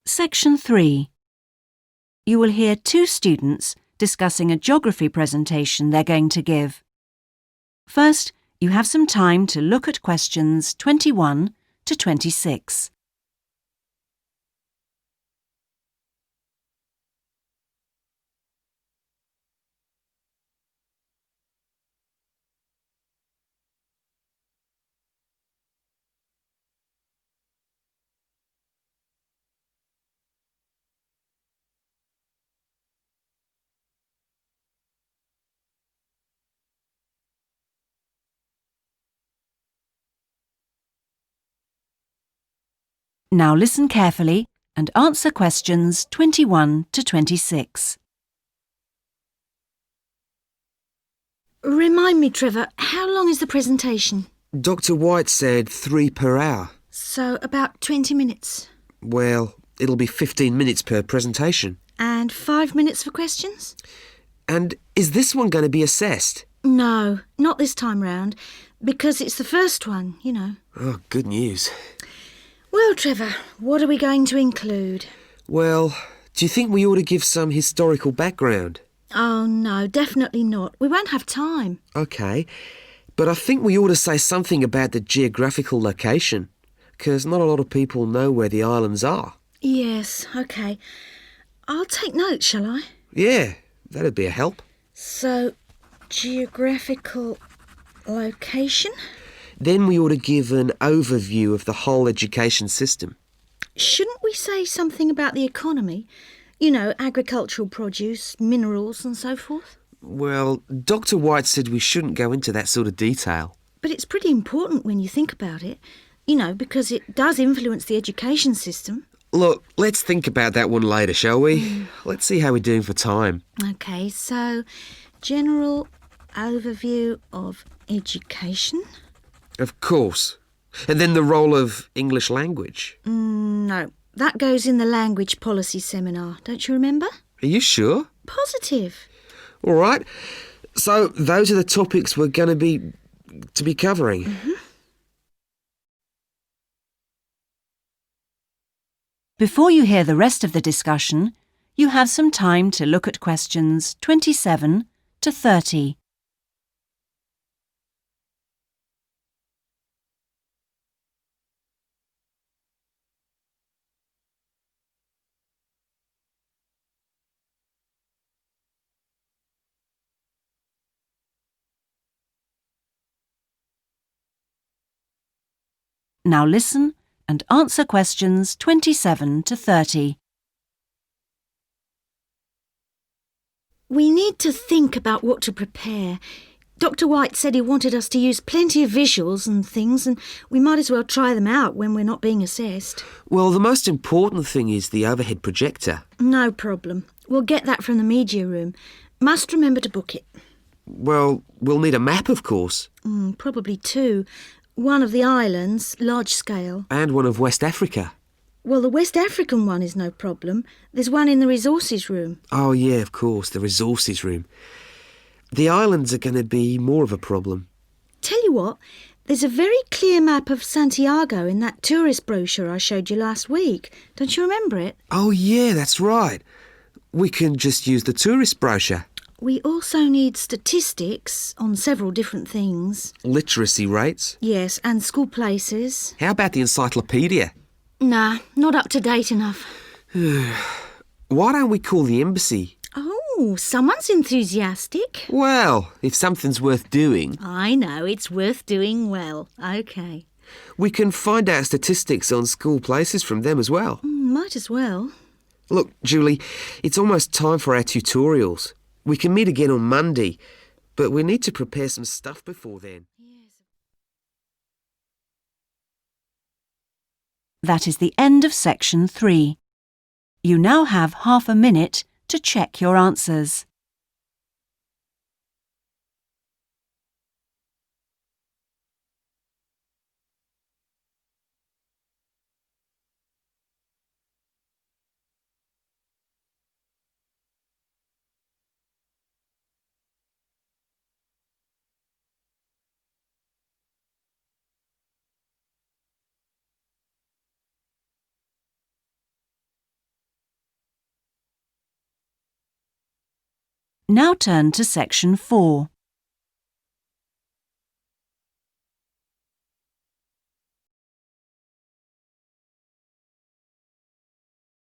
Section 3. You will hear two students discussing a geography presentation they're going to give. First, you have some time to look at questions 21 to 26. Now listen carefully and answer questions 21 to 26. Remind me, Trevor, how long is the presentation? Dr. White said 3 per hour. So about 20 minutes. Well, it'll be 15 minutes per presentation. And 5 minutes for questions? And is this one going to be assessed? No, not this time round, because it's the first one, you know. Oh, good news. Well, Trevor, what are we going to include? Well, do you think we ought to give some historical background? Oh, no, definitely not. We won't have time. OK, but I think we ought to say something about the geographical location, because not a lot of people know where the islands are. Yes, OK. I'll take notes, shall I? Yeah, that'd be a help. So, geographical location? Then we ought to give an overview of the whole education system. Shouldn't we say something about the economy? You know, agricultural produce, minerals and so forth? Well, Dr. White said we shouldn't go into that sort of detail. But it's pretty important when you think about it, you know, because it does influence the education system. Look, let's think about that one later, shall we? Let's see how we're doing for time. OK, so general overview of education? Of course. And then the role of English language. No, that goes in the language policy seminar, don't you remember? Are you sure? Positive. All right. So those are the topics we're going to be covering. Before you hear the rest of the discussion, you have some time to look at questions 27 to 30. Now listen and answer questions 27 to 30. We need to think about what to prepare. Dr. White said he wanted us to use plenty of visuals and things, and we might as well try them out when we're not being assessed. Well, the most important thing is the overhead projector. No problem. We'll get that from the media room. Must remember to book it. Well, we'll need a map, of course. Probably two. One of the islands, large scale. And one of West Africa. Well, the West African one is no problem. There's one in the resources room. Oh, yeah, of course, the resources room. The islands are going to be more of a problem. Tell you what, there's a very clear map of Santiago in that tourist brochure I showed you last week. Don't you remember it? Oh, yeah, that's right. We can just use the tourist brochure. We also need statistics on several different things. Literacy rates. Yes, and school places. How about the encyclopedia? Nah, not up to date enough. Why don't we call the embassy? Oh, someone's enthusiastic. Well, if something's worth doing, I know, it's worth doing well. OK. we can find out statistics on school places from them as well. Might as well. Look, Julie, it's almost time for our tutorials. We can meet again on Monday, but we need to prepare some stuff before then. That is the end of section 3. You now have half a minute to check your answers. Now turn to section 4.